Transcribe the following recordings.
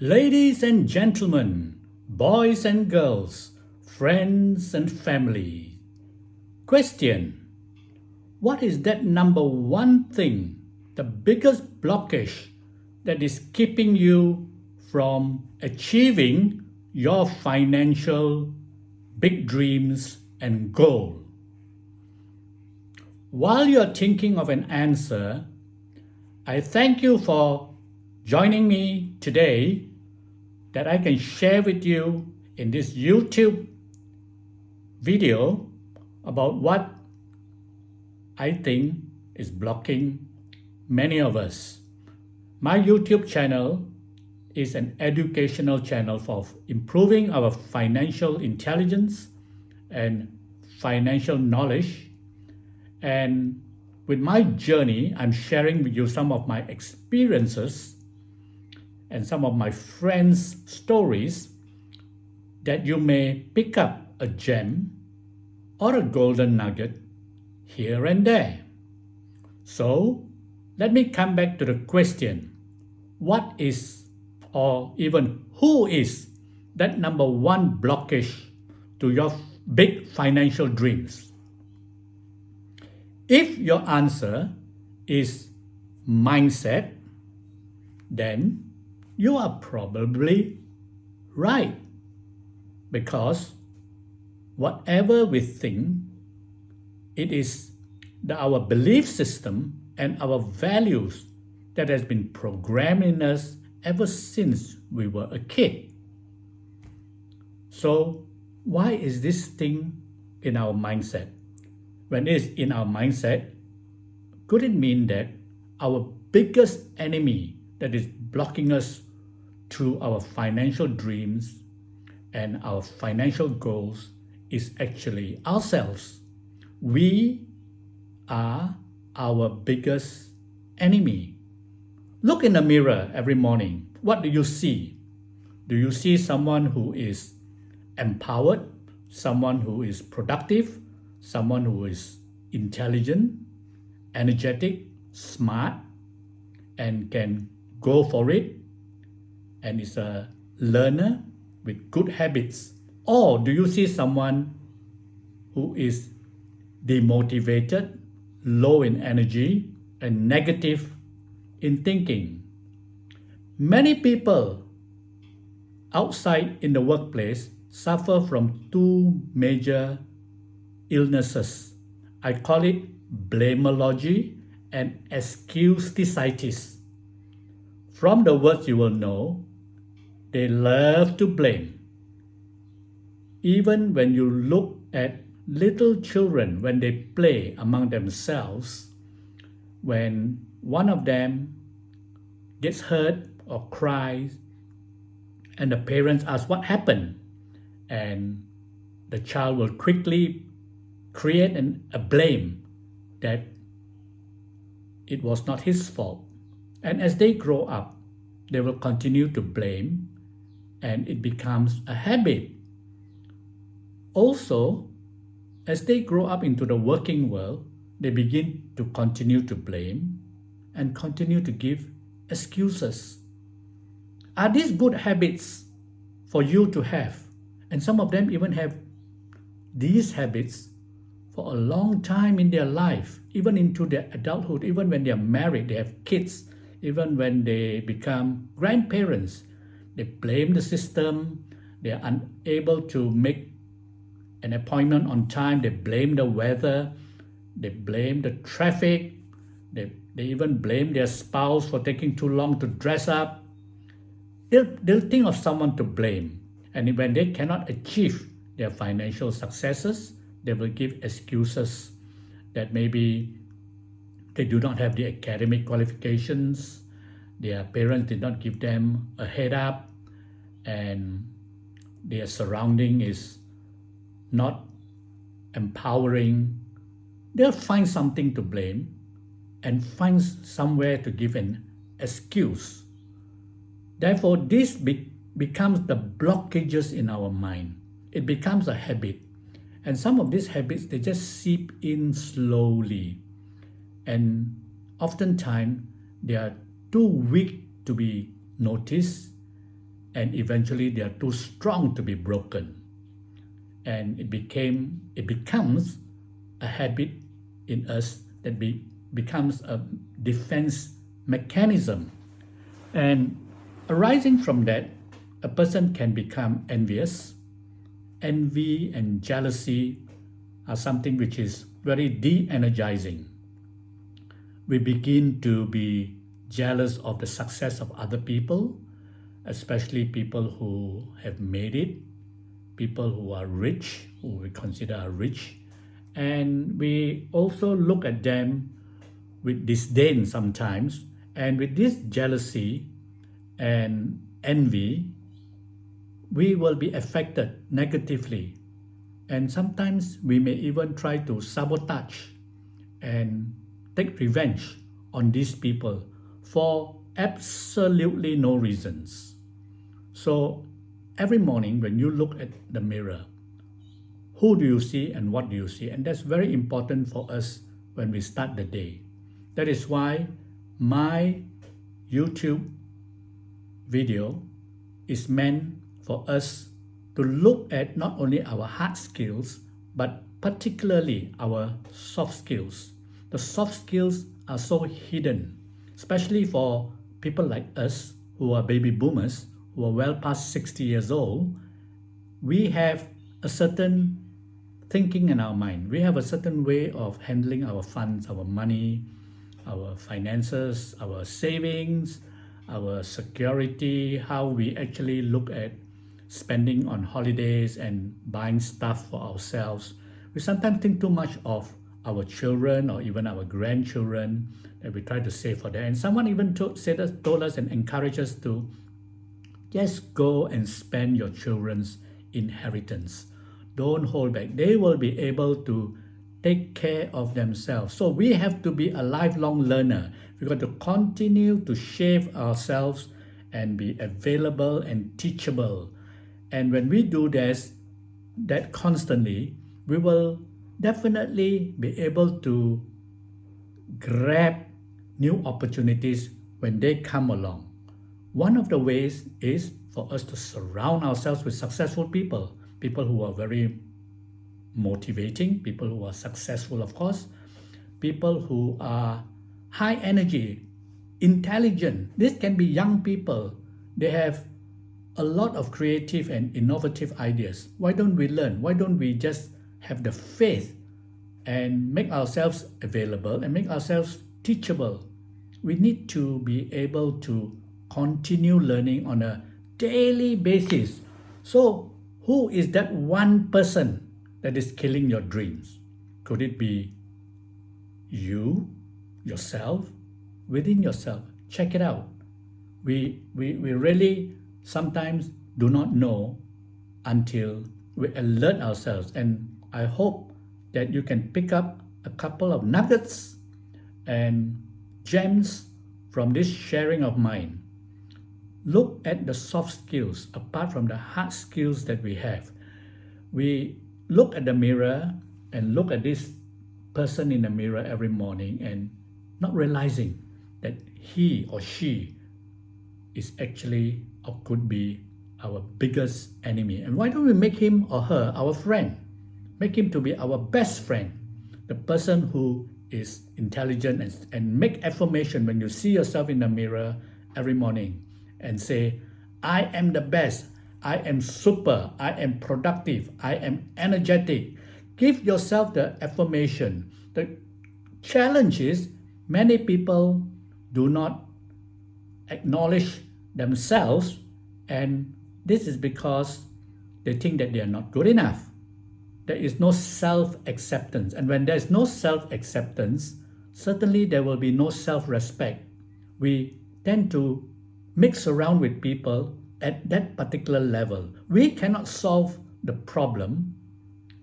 Ladies and gentlemen, boys and girls, friends and family. Question: what is that number one thing, the biggest blockage that is keeping you from achieving your financial big dreams and goal? While you're thinking of an answer, I thank you for joining me today that I can share with you in this YouTube video about what I think is blocking many of us. My YouTube channel is an educational channel for improving our financial intelligence and financial knowledge. And with my journey, I'm sharing with you some of my experiences and some of my friends' stories that you may pick up a gem or a golden nugget here and there. So let me come back to the question: what is, or even who is, that number one blockage to your big financial dreams? If your answer is mindset, then you are probably right, because whatever we think, it is our belief system and our values that has been programmed in us ever since we were a kid. So why is this thing in our mindset? When it's in our mindset, could it mean that our biggest enemy that is blocking us through our financial dreams and our financial goals is actually ourselves? We are our biggest enemy. Look in the mirror every morning. What do you see? Do you see someone who is empowered, someone who is productive, someone who is intelligent, energetic, smart, and can go for it, and is a learner with good habits? Or do you see someone who is demotivated, low in energy, and negative in thinking? Many people outside in the workplace suffer from two major illnesses. I call it blamology and excuse-ticitis. From the words you will know, they love to blame. Even when you look at little children when they play among themselves, when one of them gets hurt or cries, and the parents ask what happened, and the child will quickly create a blame that it was not his fault. And as they grow up, they will continue to blame, and it becomes a habit. Also, as they grow up into the working world, they begin to continue to blame and continue to give excuses. Are these good habits for you to have? And some of them even have these habits for a long time in their life, even into their adulthood, even when they are married, they have kids, even when they become grandparents. They blame the system, they are unable to make an appointment on time, they blame the weather, they blame the traffic, they even blame their spouse for taking too long to dress up. They'll think of someone to blame. And when they cannot achieve their financial successes, they will give excuses that maybe they do not have the academic qualifications, their parents did not give them a head up, and their surrounding is not empowering. They'll find something to blame and find somewhere to give an excuse. Therefore, this becomes the blockages in our mind. It becomes a habit. And some of these habits, they just seep in slowly. And oftentimes, they are too weak to be noticed, and eventually they are too strong to be broken. And it becomes a habit in us that becomes a defense mechanism. And arising from that, a person can become envious. Envy and jealousy are something which is very de-energizing. We begin to be jealous of the success of other people, especially people who have made it, people who are rich, who we consider are rich. And we also look at them with disdain sometimes. And with this jealousy and envy, we will be affected negatively. And sometimes we may even try to sabotage and take revenge on these people for absolutely no reasons. So every morning when you look at the mirror, who do you see and what do you see? And that's very important for us when we start the day. That is why my YouTube video is meant for us to look at not only our hard skills, but particularly our soft skills. The soft skills are so hidden, especially for people like us who are baby boomers, who are well past 60 years old. We have a certain thinking in our mind. We have a certain way of handling our funds, our money, our finances, our savings, our security, how we actually look at spending on holidays and buying stuff for ourselves. We sometimes think too much of our children or even our grandchildren that we try to save for them. And someone even told us and encouraged us to just go and spend your children's inheritance. Don't hold back. They will be able to take care of themselves. So we have to be a lifelong learner. We've got to continue to shape ourselves and be available and teachable. And when we do that constantly, we will definitely be able to grab new opportunities when they come along. One of the ways is for us to surround ourselves with successful people, people who are very motivating, people who are successful, of course, people who are high energy, intelligent. This can be young people. They have a lot of creative and innovative ideas. Why don't we learn? Why don't we just have the faith and make ourselves available and make ourselves teachable? We need to be able to continue learning on a daily basis. So who is that one person that is killing your dreams? Could it be you, yourself, within yourself? Check it out. We really sometimes do not know until we alert ourselves. And I hope that you can pick up a couple of nuggets and gems from this sharing of mine. Look at the soft skills apart from the hard skills that we have. We look at the mirror and look at this person in the mirror every morning and not realizing that he or she is actually or could be our biggest enemy. And why don't we make him or her our friend? Make him to be our best friend, the person who is intelligent, and make affirmation when you see yourself in the mirror every morning and say, I am the best, I am super, I am productive, I am energetic. Give yourself the affirmation. The challenge is many people do not acknowledge themselves, and this is because they think that they are not good enough. There is no self-acceptance. And when there is no self-acceptance, certainly there will be no self-respect. We tend to mix around with people at that particular level. We cannot solve the problem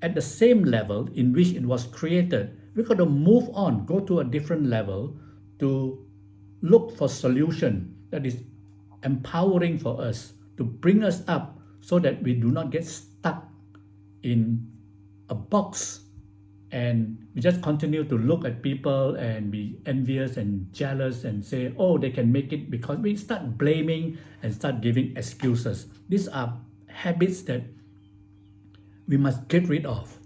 at the same level in which it was created. We've got to move on, go to a different level to look for solution that is empowering for us, to bring us up so that we do not get stuck in a box and we just continue to look at people and be envious and jealous and say, oh, they can make it, because we start blaming and start giving excuses. These are habits that we must get rid of.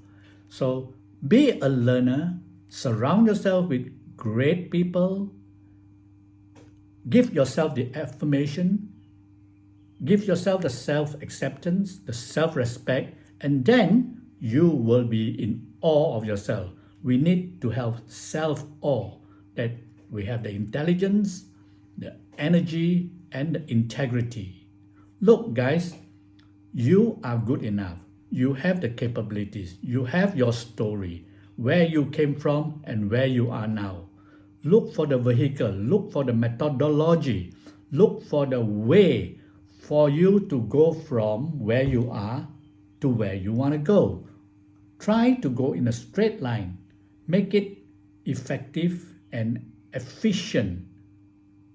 So be a learner, surround yourself with great people, give yourself the affirmation, give yourself the self-acceptance, the self-respect, and then you will be in awe of yourself. We need to have self-awe, that we have the intelligence, the energy, and the integrity. Look, guys, you are good enough. You have the capabilities. You have your story, where you came from and where you are now. Look for the vehicle, look for the methodology, look for the way for you to go from where you are to where you want to go. Try to go in a straight line. Make it effective and efficient.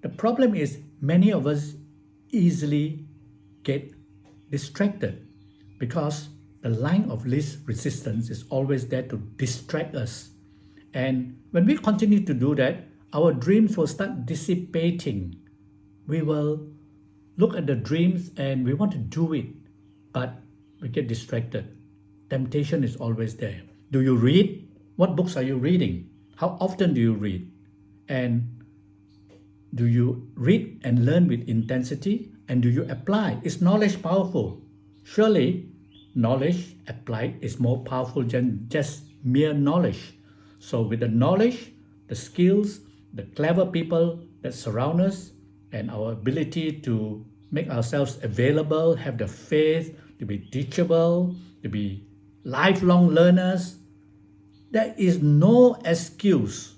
The problem is many of us easily get distracted, because the line of least resistance is always there to distract us. And when we continue to do that, our dreams will start dissipating. We will look at the dreams and we want to do it, but we get distracted. Temptation is always there. Do you read? What books are you reading? How often do you read? And do you read and learn with intensity? And do you apply? Is knowledge powerful? Surely, knowledge applied is more powerful than just mere knowledge. So with the knowledge, the skills, the clever people that surround us, and our ability to make ourselves available, have the faith to be teachable, to be lifelong learners, there is no excuse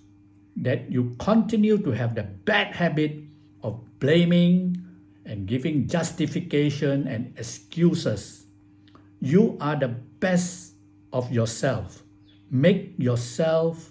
that you continue to have the bad habit of blaming and giving justification and excuses. You are the best of yourself. Make yourself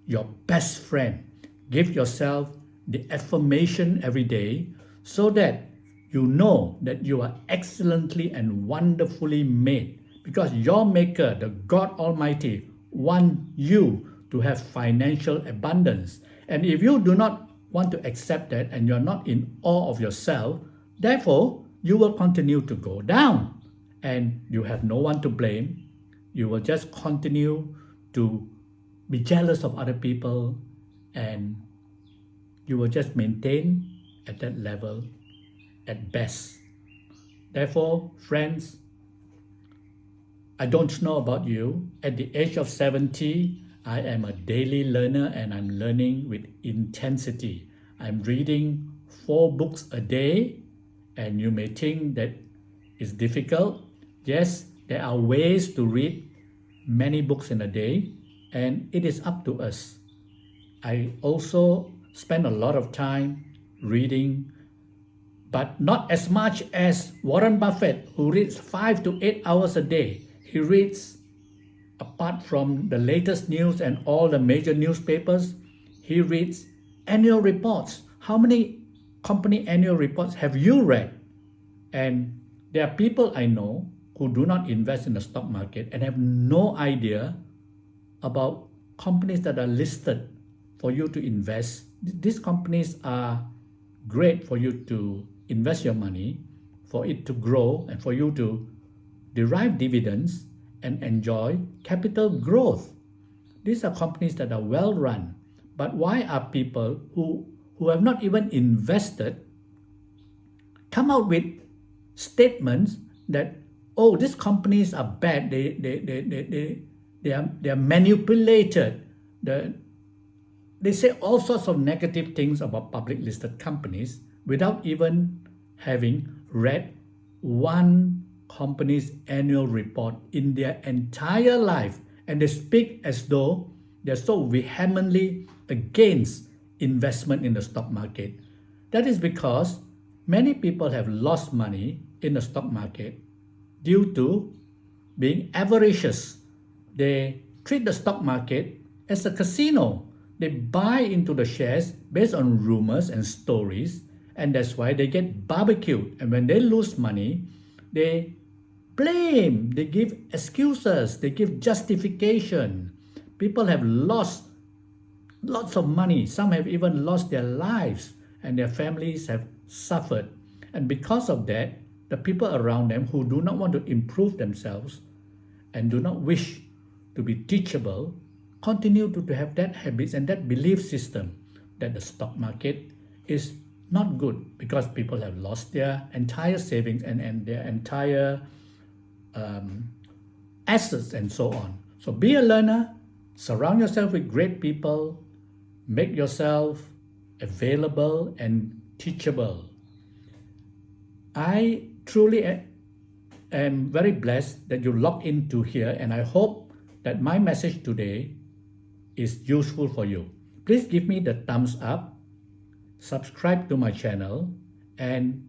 your best friend. Give yourself the affirmation every day, so that you know that you are excellently and wonderfully made, because your Maker, the God Almighty, wants you to have financial abundance. And if you do not want to accept that and you're not in awe of yourself, therefore you will continue to go down, and you have no one to blame. You will just continue to be jealous of other people, and you will just maintain at that level at best. Therefore, friends, I don't know about you. At the age of 70, I am a daily learner, and I'm learning with intensity. I'm reading 4 books a day, and you may think that it's difficult. Yes, there are ways to read many books in a day, and it is up to us. I also spend a lot of time reading, but not as much as Warren Buffett, who reads 5 to 8 hours a day. He reads, apart from the latest news and all the major newspapers, he reads annual reports. How many company annual reports have you read? And there are people I know who do not invest in the stock market and have no idea about companies that are listed for you to invest. These companies are great for you to invest your money, for it to grow, and for you to derive dividends and enjoy capital growth. These are companies that are well run. But why are people who have not even invested come out with statements that, oh, these companies are bad, they are manipulated. They say all sorts of negative things about public listed companies without even having read one company's annual report in their entire life. And they speak as though they're so vehemently against investment in the stock market. That is because many people have lost money in the stock market due to being avaricious. They treat the stock market as a casino. They buy into the shares based on rumors and stories, and that's why they get barbecued. And when they lose money, they blame, they give excuses, they give justification. People have lost lots of money. Some have even lost their lives, and their families have suffered. And because of that, the people around them who do not want to improve themselves and do not wish to be teachable continue to have that habits and that belief system that the stock market is not good because people have lost their entire savings and their entire assets and so on. So be a learner, surround yourself with great people, make yourself available and teachable. I truly am very blessed that you logged into here, and I hope that my message today is useful for you. Please give me the thumbs up, subscribe to my channel, and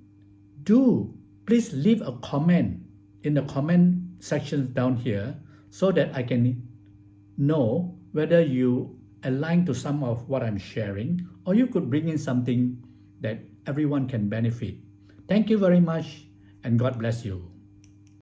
please leave a comment in the comment sections down here so that I can know whether you align to some of what I'm sharing, or you could bring in something that everyone can benefit. Thank you very much, and God bless you.